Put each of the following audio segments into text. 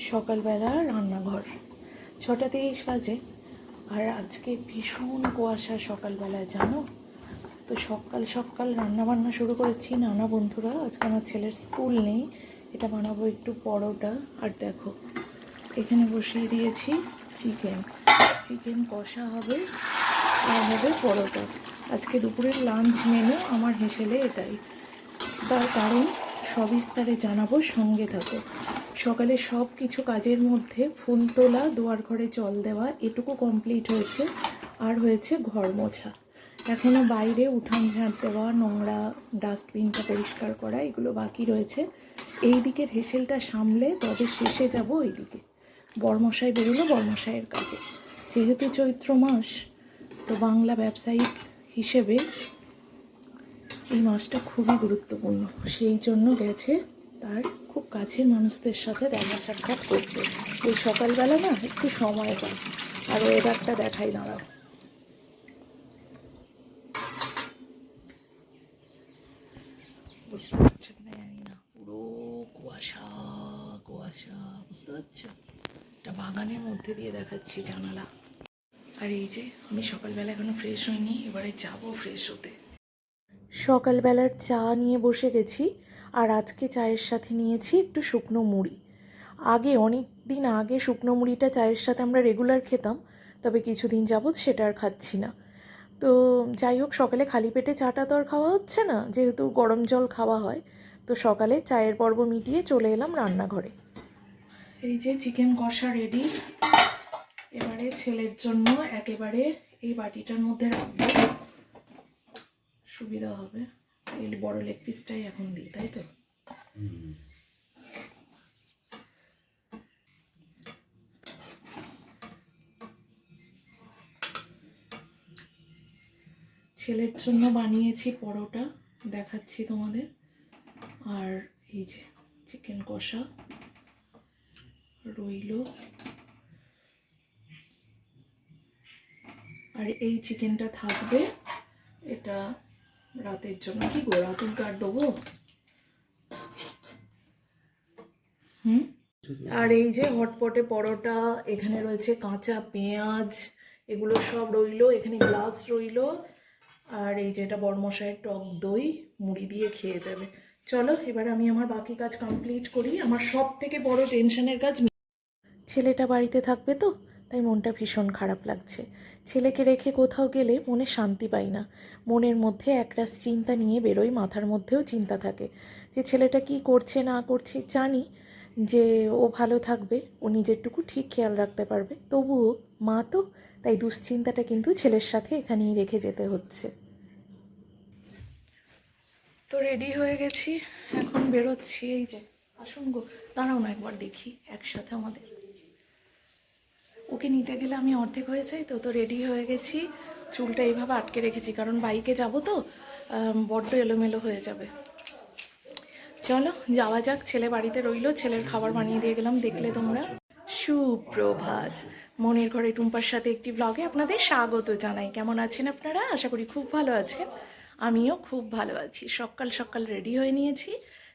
সকালবেলা রান্নাঘর 6:23 বাজে। আর আজকে ভীষণ কুয়াশা সকালবেলায়, জানো তো। সকাল সকাল রান্নাবান্না শুরু করেছি। নানা বন্ধুরা, আজকে আমার ছেলের স্কুল নেই। এটা বানাবো একটু পরোটা। আর দেখো এখানে বসিয়ে দিয়েছি চিকেন কষা হবে আর হবে পরোটা। আজকে দুপুরের লাঞ্চ মেনু আমার হিসেবে এটাই। তার কারণ সবিস্তারে জানাবো, সঙ্গে থাকো। সকালে সব কিছু কাজের মধ্যে ফুল তোলা, দুয়ার ঘরে জল দেওয়া এটুকু কমপ্লিট হয়েছে। আর হয়েছে ঘর মোছা। এখনও বাইরে উঠান ঝাঁট দেওয়া, নোংরা ডাস্টবিনটা পরিষ্কার করা, এগুলো বাকি রয়েছে। এই দিকের হেসেলটা সামলে তবে শেষে যাব ওইদিকে। বরমশাই বেরোলো বরমশাইয়ের কাজে। যেহেতু চৈত্র মাস, তো বাংলা ব্যবসায়িক হিসেবে এই মাসটা খুবই গুরুত্বপূর্ণ। সেই জন্য গেছে তার খুব কাছের মানুষদের সাথে দেখা সাক্ষাৎ করতে। ওই সকালবেলা না একটু সময় পায়। আর ওয়েদারটা দেখাই, দাঁড়াও। বুঝতে পারছো কিনা জানি না, পুরো কুয়াশা কুয়াশা, বুঝতে পারছো? একটা বাগানের মধ্যে দিয়ে দেখাচ্ছি জানালা। আর এই যে আমি সকালবেলা এখনো ফ্রেশ হইনি, এবারে যাবো ফ্রেশ হতে। সকালবেলার চা নিয়ে বসে গেছি। আর আজকে চায়ের সাথে নিয়েছি একটু শুকনো মুড়ি। অনেক দিন আগে শুকনো মুড়িটা চায়ের সাথে আমরা রেগুলার খেতাম, তবে কিছুদিন যাবৎ সেটা আর খাচ্ছি না। তো যাই হোক, সকালে খালি পেটে চাটা তো আর খাওয়া হচ্ছে না, যেহেতু গরম জল খাওয়া হয়। তো সকালে চায়ের পর্ব মিটিয়ে চলে এলাম রান্নাঘরে। এই যে চিকেন কষা রেডি। এবারে ছেলের জন্য একেবারে এই বাটিটার মধ্যে রাখবো, সুবিধা হবে। এই বড় লেগ পিসটাই এখন দিই, তাই তো? ছেলের জন্য বানিয়েছি পরোটা, দেখাচ্ছি তোমাদের। আর এই যে চিকেন কষা রইল। আর এই চিকেনটা থাকবে, এটা রাতের জন্য। কি গো, রাতের গার দেবো? আর এই যে হটপটে পরোটা, এখানে রয়েছে কাঁচা পেঁয়াজ, এগুলো সব রইল। এখানে গ্লাস রইল। আর এই যে এটা বরমশাইয়ের টক দই, মুড়ি দিয়ে খেয়ে যাবে। চলো এবার আমি আমার বাকি কাজ কমপ্লিট করি। আমার সব থেকে বড় টেনশনের কাজ, ছেলেটা বাড়িতে থাকবে তো, তাই মনটা ভীষণ খারাপ লাগছে। ছেলেকে রেখে কোথাও গেলে মনে শান্তি পাই না। মনের মধ্যে একরাশ চিন্তা নিয়ে বেরোই, মাথার মধ্যেও চিন্তা থাকে যে ছেলেটা কি করছে না করছে। জানি যে ও ভালো থাকবে, ও নিজেরটুকু ঠিক খেয়াল রাখতে পারবে, তবুও মা তো, তাই দুশ্চিন্তাটা কিন্তু ছেলের সাথে এখানেই রেখে যেতে হচ্ছে। তো রেডি হয়ে গেছি, এখন বেরোচ্ছি। এই যে আসুন গো, দাঁড়াও না একবার দেখি একসাথে আমাদের। ওকে নিতে গেলে আমি অর্ধেক হয়ে যাই। তো রেডি হয়ে গেছি। চুলটা এইভাবে আটকে রেখেছি, কারণ বাইকে যাব তো, বড্ড এলোমেলো হয়ে যাবে। চলো যাওয়া যাক। ছেলে বাড়িতে রইলো, ছেলের খাবার বানিয়ে দিয়ে গেলাম, দেখলে তোমরা। সুপ্রভাত। মনের ঘরে টুম্পার সাথে একটি ব্লগে আপনাদের স্বাগত জানাই। কেমন আছেন আপনারা? আশা করি খুব ভালো আছেন। আমিও খুব ভালো আছি। সকাল সকাল রেডি হয়ে নিয়েছি।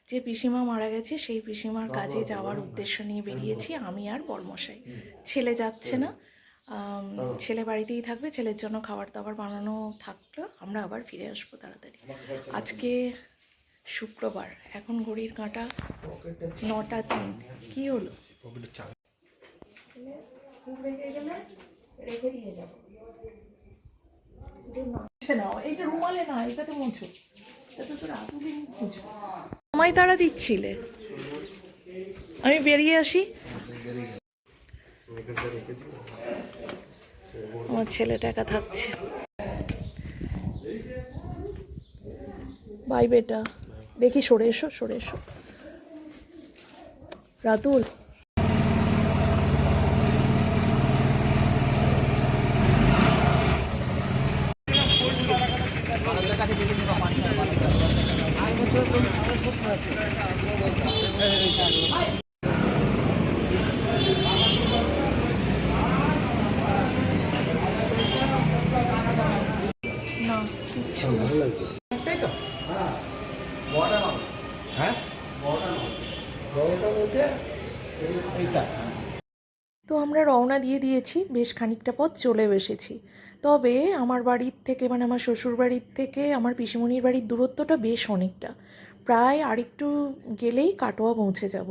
যে পিসিমা মারা গেছে সেই পিসিমার কাজে যাওয়ার উদ্দেশ্য নিয়ে বেরিয়েছি আমি আর বরমশাই। ছেলে যাচ্ছে না, ছেলে বাড়িতেই থাকবে। ছেলের জন্য খাবার দাবার বানানো থাকলো, আমরা আবার ফিরে আসবো তাড়াতাড়ি। আজকে শুক্রবার, এখন ঘড়ির কাঁটা 9টা 3। কি হলো? রেখে দিয়ে যাবো। এইটা রুমালে না, এটাতে মুছো। এটা তো রাতুদিন মুছো। আমায় তারা দিচ্ছিলে, আমি বেরিয়ে আসি। আমার ছেলেটা একা থাকছে। বাই বেটা, দেখি সরে এসো সরে এসো। রাতুল, না ভালো লাগবে, তাই তো? হ্যাঁ, বলতে এইটা তো আমরা রওনা দিয়ে দিয়েছি, বেশ খানিকটা পথ চলেও এসেছি। তবে আমার বাড়ির থেকে মানে আমার শ্বশুর বাড়ির থেকে আমার পিসিমণির বাড়ির দূরত্বটা বেশ অনেকটা, প্রায় আরেকটু গেলেই কাটোয়া পৌঁছে যাব।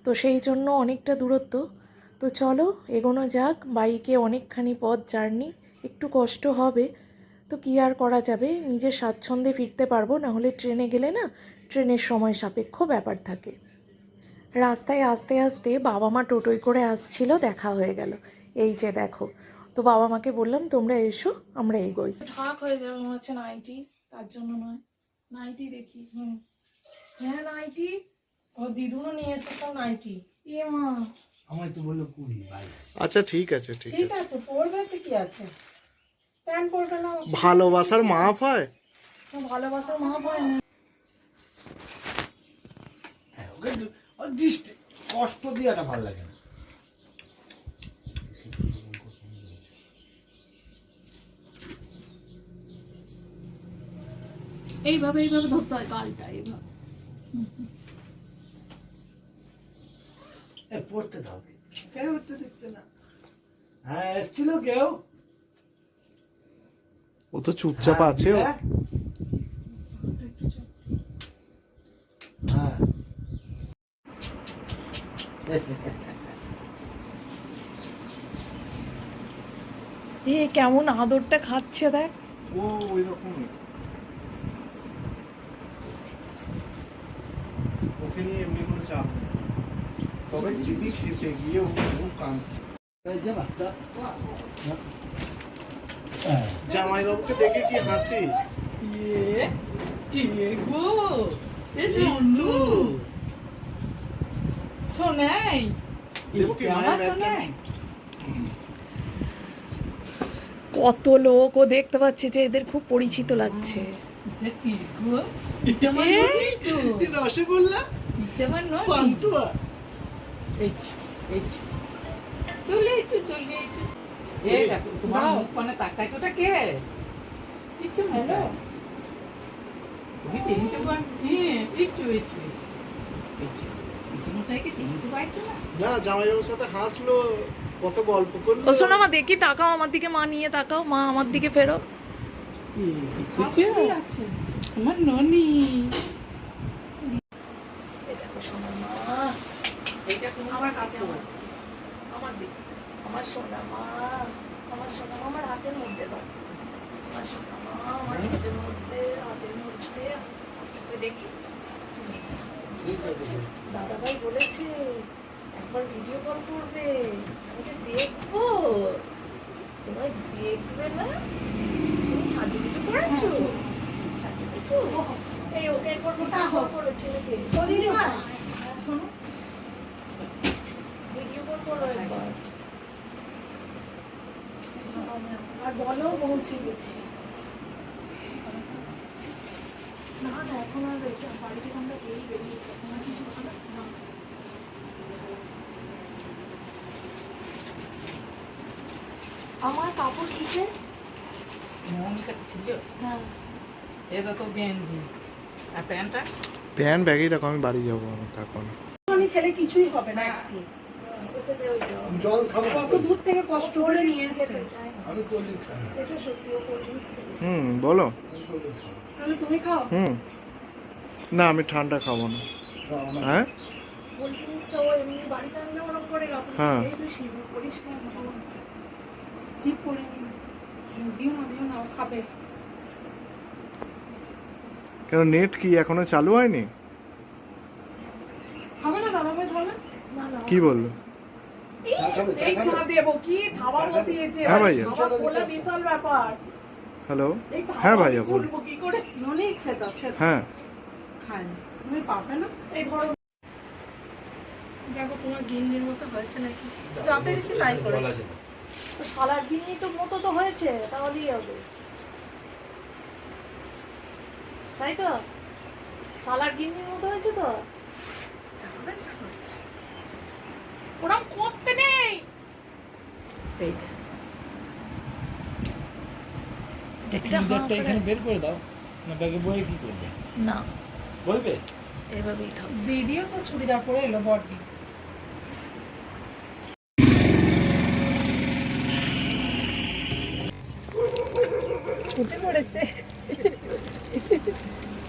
তো সেই জন্য অনেকটা দূরত্ব। তো চলো এগোনো যাক, বাইকে অনেকখানি পথ জার্নি, একটু কষ্ট হবে। তো কী আর করা যাবে, নিজের স্বাচ্ছন্দ্যে ফিরতে পারবো, না হলে ট্রেনে গেলে না ট্রেনের সময় সাপেক্ষ ব্যাপার থাকে। রাস্তায় আসতে আসতে বাবা মা টোটোয় করে আসছিল, দেখা হয়ে গেল। এই যে দেখো, তো বাবা মাকে বললাম তোমরা এসো আমরা এগোই। ঢাক হয়ে যাবে মনে হচ্ছে, নাইটি তার জন্য নয়, নাইটি দেখি। হ্যাঁ নাইটি, ও দিদুনও নিয়ে এসেছে নাইটি। এ মা, আমার তো বললো 20-22। আচ্ছা ঠিক আছে ঠিক ঠিক আছে। আছে পরবে তো কি আছে, প্যান্ট পরবে না। ভালোবাসার মাপ হয়। ভালোবাসার মা হয় না। হ্যাঁ, ওকে ওর দৃষ্টি কষ্ট দিয়াটা ভালো লাগে না। এইভাবে এইভাবে ধরতে হয় গালটা, এইভাবে। পড়তে দাও, কেউ তো দেখতে না। হ্যাঁ এসছিল কেউ, ও তো চুপচাপ আছে ও। হ্যাঁ হ্যাঁ। এ কেমন আদরটা খাচ্ছে দেখ। ও ওই রকমই। ওকে নিয়ে এমনি কোনো চাপ নেই। তবে দিদি খেতে গিয়ে ও খুব কাঁদছে। জামাইবাবুকে দেখে কি হাসি। শোনাই দেবো কি মায়ের ব্যাগ? কত লোক ও দেখতে পাচ্ছে যে এদের খুব পরিচিত লাগছে। রসগোল্লা পান্তুয়া। তোমার মুখ পানে তাকাইছোটা কে? কিচ্ছু না। তুমি চিনতে চিনতে পারছো না? না জামাইবাবুর সাথে হাসলো, কত গল্প করলো। ও শোনো মা, দেখি তাকাও আমার দিকে, মা নিয়ে তাকাও, মা আমার দিকে ফেরো। আছে আমার ননি। আমার কাকু, আমার দিকে, আমার সোনা মা, আমার সোনা মা, আমার হাতের মধ্যে দাও। আমার সোনা মা, আমার হাতের মধ্যে, হাতের মধ্যে। দেখি দাদা ভাই বলেছে একবার ভিডিও কল করবে, আমি তো দেখবো। তোমার দেখবে না? তুমি ছাদুপিটু করেছো? ছাদুপিটু? এই ওকে একবার ভিডিও করেছে নাকি? শোনো, ভিডিও কল করো একবার। আর বলো পৌঁছে গেছি। না না এখন আর বাড়ি থেকে আমরা বেরিয়েছি, এখন আর কিছু খাবে না। আমার কাপড় কিসের? মমির কাছে ছিল। হ্যাঁ এটা তো গেঞ্জি আর প্যান্টটা। প্যান্ট ব্যাগেই রাখো, আমি বাড়ি যাবো আমার তখন। আমি খেলে কিছুই হবে না। ওকে দে ওইটা। জল খাবো কত দূর থেকে কষ্ট করে নিয়ে এসেছে। আমি কোল্ড ড্রিঙ্কস খাই। এটা সত্যি ও কোল্ড ড্রিঙ্কস খেয়েছে। বলো। আমি কোল্ড ড্রিঙ্কস খাই। তাহলে তুমি খাও। না আমি ঠান্ডা খাবো না। হ্যাঁ কোল্ড ড্রিঙ্কসটা ও এমনি বাড়িতে আনলে ওরকম করে রাখো। হ্যাঁ। এই বেশি করিস না। ঠিক করে নি। দিও না ও খাবে। কেন নেট কি এখনো চালু হয়নি? খাবে না দাদা ভাই তাহলে? না না। কি বললো? এই চা দেবো কি? খাবার বসিয়েছে। হ্যাঁ ভাইয়া। খাবার বলা বিশাল ব্যাপার। হ্যালো। এই হ্যাঁ ভাইয়া বল। বলবো কি করে? ননি ছেটা হ্যাঁ খায় না। তুমি পাবে না? এই ধরো। দেখো তোমার গিন্নির মতো হয়েছে নাকি? যা পেরেছি তাই করেছি। তো শালার গিন্নি তো মতো তো হয়েছে, তাহলেই হবে। তাই তো? শালার গিন্নির মতো হয়েছে তো? ওরম করতে নেই। এই দেখ। চুড়িদারটা এখানে বের করে দাও না, ব্যাগে বয়ে কি করবে? না বইবে? এভাবেই খাও। দিদিও তো চুড়িদার পরে এলো বড়দি। পড়েছে।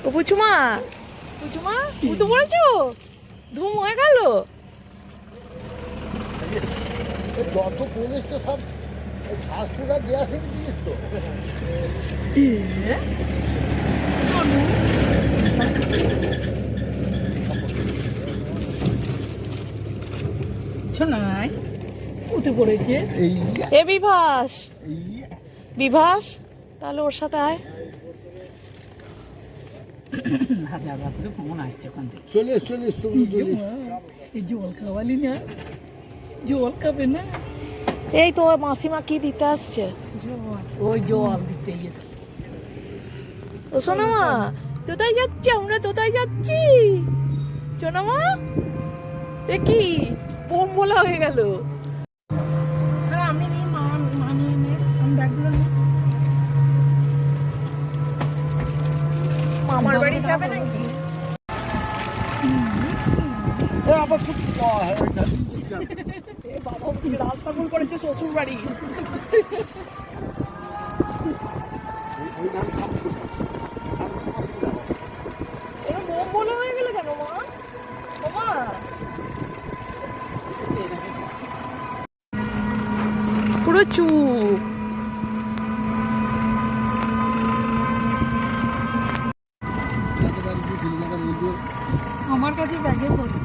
ও পুচুমা উঠে পড়েছো, ধুম হয়ে গেল। যত পুলিশ তো সব শাস্ত্রটা দেওয়া জিনিস তো। শোনাই উঠে পড়েছে। এ বিভাস তাহলে ওর সাথে আয়। হাজার বার করে ফোন আসছে ওখান থেকে। চল্লিশ তুমি এই জল খাওয়ালি না, জল খাবে না। এই তো মাসিমা কি দিতে আসছে? ওই জল দিতে গেছে। ও সোনামা তোতাই যাচ্ছি, আমরা তোতাই যাচ্ছি। সোনামা এ কি বোম বলা হয়ে গেল। আমি নিয়ে মানিয়ে নে, আমি ব্যাগগুলো নিই। মামার বাড়ি যাবে নাকি? আবার খুব বাবা রাস্তা ভুল করেছে শ্বশুর বাড়ি। বোম বলা হয়ে গেল কেন মা? মামা পুরো চুপ। আমার কাছে ব্যাগে ভর্তি।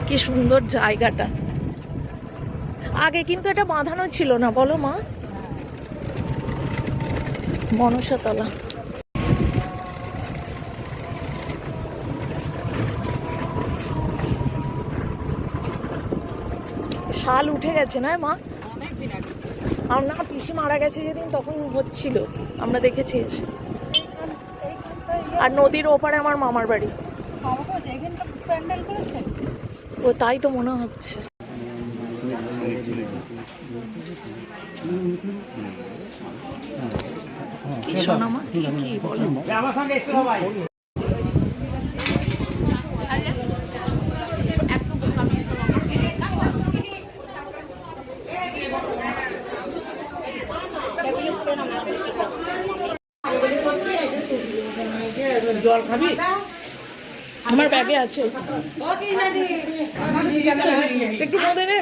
কি সুন্দর জায়গাটা। আগে কিন্তু এটা বাঁধানো ছিল না, বলো মা? মনসাতলা। শাল উঠে গেছে না মা? আর না, পিসি মারা গেছে যেদিন তখন হচ্ছিল, আমরা দেখেছি এসে। আর নদীর ওপারে আমার মামার বাড়ি। প্যান্ডেল করেছে। ও তাই তো মনে হচ্ছে। কি সোনামা কি বলো? জল খাবি? আমার ব্যাগে আছে, একটু মধ্যে নে।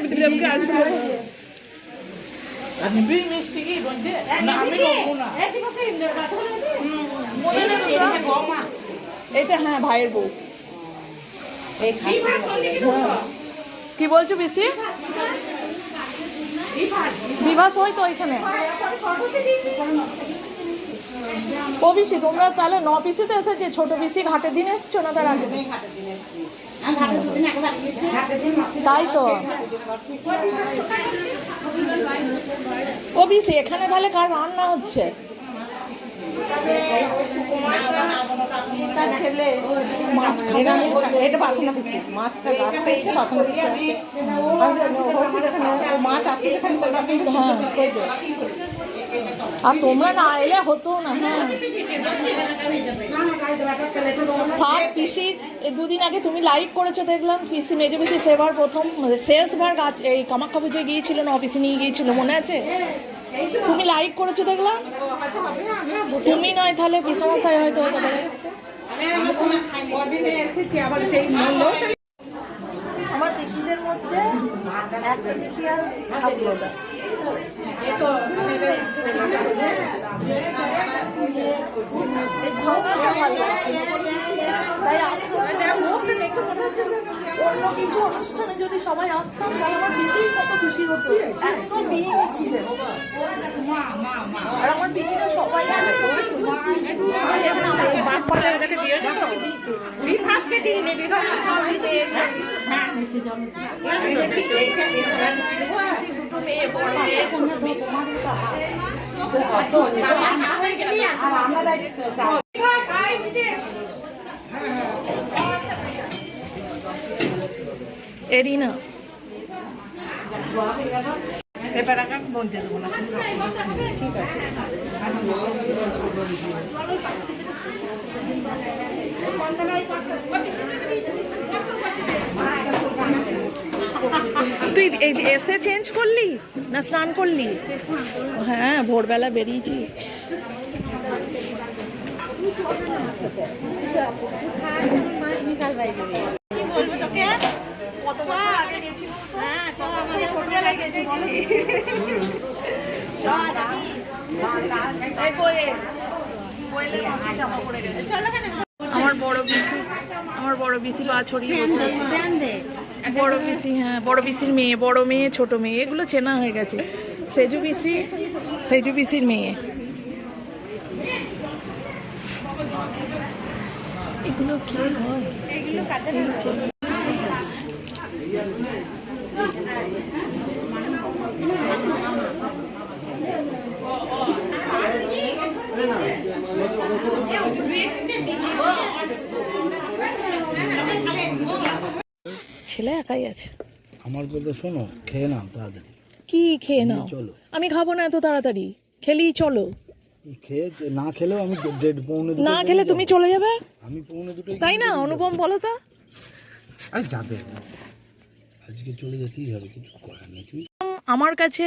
মিষ্টি কি বলছে? না আমি নেবো না। এটা হ্যাঁ ভাইয়ের বউ। কি বলছো বেশি? বিভাস হয় তো এখানে। ও পিসি তোমরা তাহলে 9 পিসি তো এসেছে, ছোট পিসি ঘাটের দিন এসছো না তার আগে? তাই তো। ও পিসি এখানে তাহলে কার রান্না হচ্ছে? ছেলে এটা বাসনা পিসি মাছটা গাছ পেয়েছে, বাসনা পিসি আছে। মাছ আছে যেখানে আর তোমরা না এলে হতো না। হ্যাঁ থাক পিসি, দুদিন আগে তুমি লাইভ করেছো দেখলাম, পিসি মেজো পিসি সেবার প্রথম শেষবার গাছ এই কামাখ্যা পুজোয় গিয়েছিল না, অফিসে নিয়ে গিয়েছিল, মনে আছে? তুমি লাইভ করেছো দেখলাম। তুমি নয় তাহলে পিসমশাই হয়তো হতে পারে। আমার পিসিদের মধ্যে একটা পিসি আর থাকলো না। তাই আস্তে অন্য কিছু অনুষ্ঠানে যদি সবাই আসতাম তাহলে আমার পিসি কত খুশি হতো। এত বিয়ে ছিলেন আর আমার পিসিটা সবাই দুটো মেয়ে বড় মেয়ে ছোট মেয়ে। এরিনা এবার বলতে দেবো না। ঠিক আছে। তুই এসে চেঞ্জ করলি না স্নান করলি? হ্যাঁ, ভোরবেলা বেরিয়েছিস। আমার বড় পিসি পা ছড়িয়ে বসে আছে। বড় পিসি, হ্যাঁ, বড় পিসির মেয়ে, বড় মেয়ে, ছোট মেয়ে, এগুলো চেনা হয়ে গেছে। সেজু পিসির মেয়ে। এগুলো কি হয়? ছেলে একাই আছে। আমার কথা শোনো, খেয়ে নাও তাড়াতাড়ি। কি খেয়ে নাও? চলো। আমি খাবো না এত তাড়াতাড়ি, খেলেই চলো। খেয়ে না খেলেও আমি 1:30 না খেলে তুমি চলে যাবে, আমি 1:30 তাই না? অনুপম বলো তো। আরে যাবে, আজকে চলে যেতেই হবে, কিছু করার নেই। তুমি আমার কাছে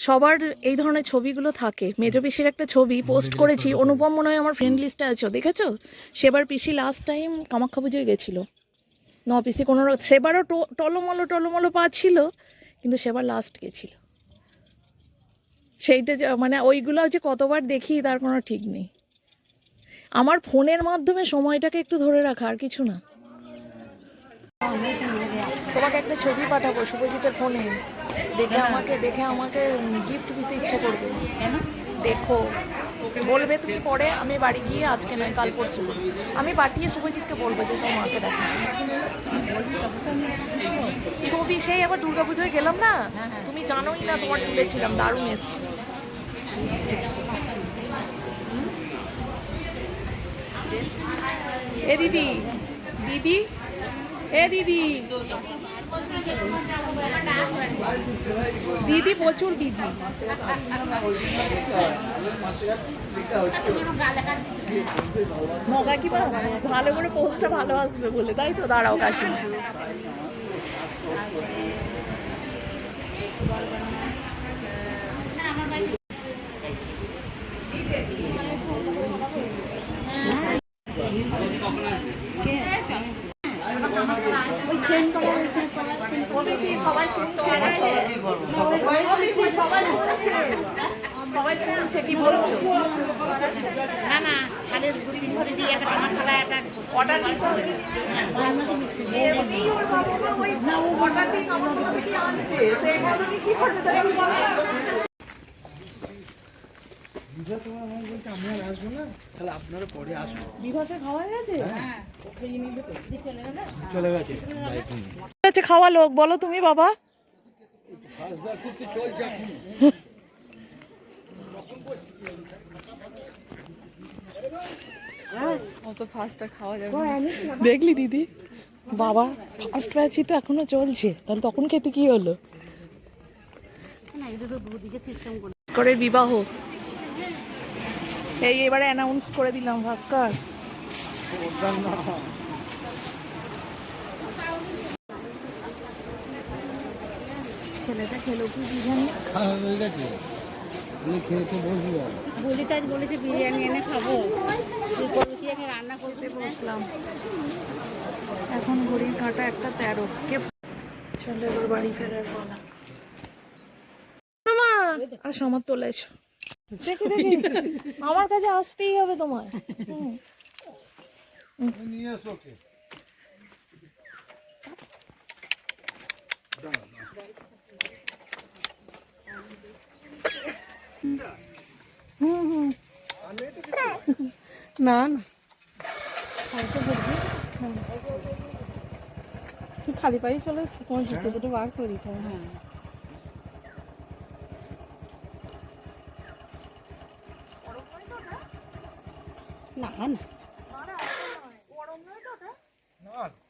সবার এই ধরনের ছবিগুলো থাকে। মেজো পিসির একটা ছবি পোস্ট করেছি, অনুপম মনে হয় আমার ফ্রেন্ড লিস্টে আছো, দেখেছো? সেবার পিসি লাস্ট টাইম কামাখ্যা পুজোয় গেছিলো। পিসি কোনো, সেবারও টলমলো পা ছিল, কিন্তু সেবার লাস্ট গেছিল। সেইটা মানে ওইগুলো যে কতবার দেখি তার কোনো ঠিক নেই। আমার ফোনের মাধ্যমে সময়টাকে একটু ধরে রাখা, আর কিছু না। তোমাকে একটা ছবি পাঠাবো শুভজিতের ফোনে, দেখে আমাকে গিফট দিতে ইচ্ছে করবে। দেখো, বলবে তুমি পরে, আমি বাড়ি গিয়ে আজকে নয় কাল পরশু আমি পাঠিয়ে শুভজিৎকে বলবো যে তোমার মাকে দেখা ছবি। সেই আবার দুর্গাপুজোয় গেলাম না, তুমি জানোই না, তোমার তুলেছিলাম, দারুণ এসছে। এ দিদি, দিদি প্রচুর বিজি। কাকিমা ভালো করে পোস্টটা ভালো আসবে বলে, তাই তো? দাঁড়াও কাকিমা। সবাই শুনছে কি বলছো? না খালের গুড়ি ভরে দিয়ে একটা মশলা একটা অর্ডার বিভাসে খাওয়া গেছে, চলে গেছে। খাওয়া লোক বলো তুমি বাবা। দেখলি দিদি, বাবা ফার্স্ট ব্যাচই তো এখনো চলছে, তাহলে তখন খেতে কি হলো? করে বিবাহ এই এবারে অ্যানাউন্স করে দিলাম ভাস্কর। ছেলেটা খেলো কি বিরিয়ানি? বলেছে বিরিয়ানি এনে খাবো, রান্না করতে বসলাম। এখন ঘড়ির কাঁটা 1:13। কে চলে এবার বাড়ি ফেরার বলা। মা আস, আমার তোলা এসো। দেখে আমার কাছে আসতেই হবে তোমার। নিয়ে এসো ওকে। না তুই খালি পাই চলে এসছি, তোমার জুতো দুটো বার করে দিতে হবে। হ্যাঁ, না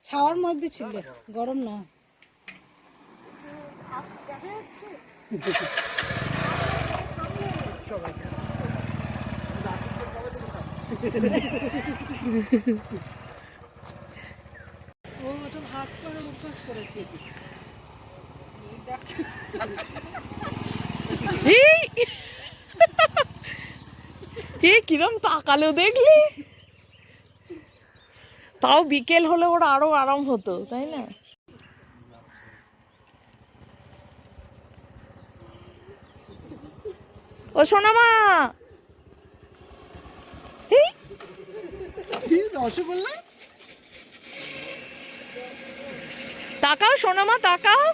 ছাওয়ার মধ্যে ছিল, গরম না। ও ওটা ভাস করে অভ্যাস করেছে। কিরম তাকালো দেখলি? তাও বিকেল হলে ওর আরো আরাম হতো, তাই না? ও সোনামা, রসগোল্লা তাকাও সোনামা, তাকাও।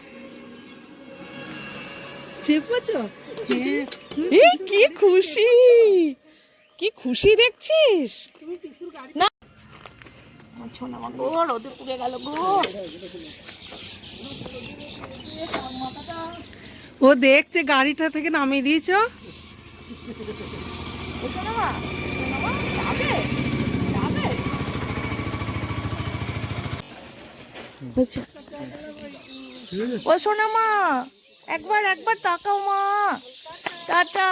চেপেছ? হ্যাঁ। কি খুশি, কি খুশি দেখছিস না? আমার সোনামা গো রোদে পুড়ে গেল গো। ও দেখছে গাড়িটা থেকে নামিয়ে দিয়েছ। ও সোনামা, সোনামা যাবে, যাবে। ও সোনামা, একবার একবার তাকাও মা। টাটা।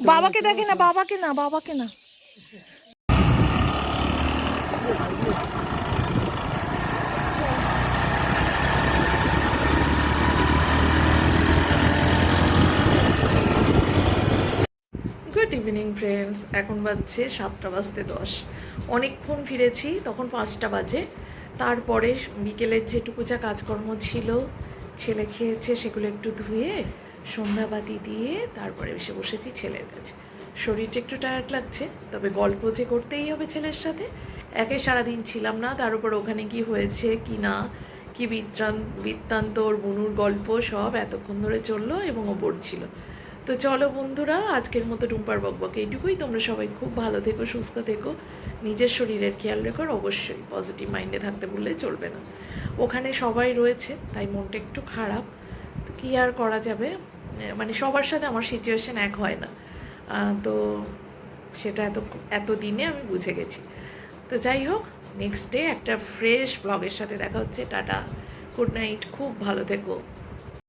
বাবাকে দেখে না, বাবাকে না, বাবাকে না। গুড ইভিনিং ফ্রেন্ডস, এখন বাজছে 7:10। অনেকক্ষণ ফিরেছি, তখন 5টা বাজে। তারপরে বিকেলের যেটুকু যা কাজকর্ম ছিল, ছেলে খেয়েছে, সেগুলো একটু ধুয়ে সন্ধ্যাবাতি দিয়ে তারপরে এসে বসেছি ছেলের কাছে। শরীরটা একটু টায়ার্ড লাগছে, তবে গল্প যে করতেই হবে ছেলের সাথে। একে সারাদিন ছিলাম না, তার উপর ওখানে কি হয়েছে কি না, কি বৃত্তান্ত, ওর বুনুর গল্প সব এতক্ষণ ধরে চললো এবং ও পড়ছিল। তো চলো বন্ধুরা, আজকের মতো টুম্পার বকবক এইটুকুই। তোমরা সবাই খুব ভালো থেকো, সুস্থ থেকো, নিজের শরীরের খেয়াল রেখো। অবশ্যই পজিটিভ মাইন্ডে থাকতে বললে চলবে না। ওখানে সবাই রয়েছে, তাই মনটা একটু খারাপ। তো কী আর করা যাবে, মানে সবার সাথে আমার সিচুয়েশান এক হয় না। তো সেটা এত দিনে আমি বুঝে গেছি। তো যাই হোক, নেক্সট ডে একটা ফ্রেশ ব্লগের সাথে দেখা হচ্ছে। টাটা, গুড নাইট, খুব ভালো থেকো।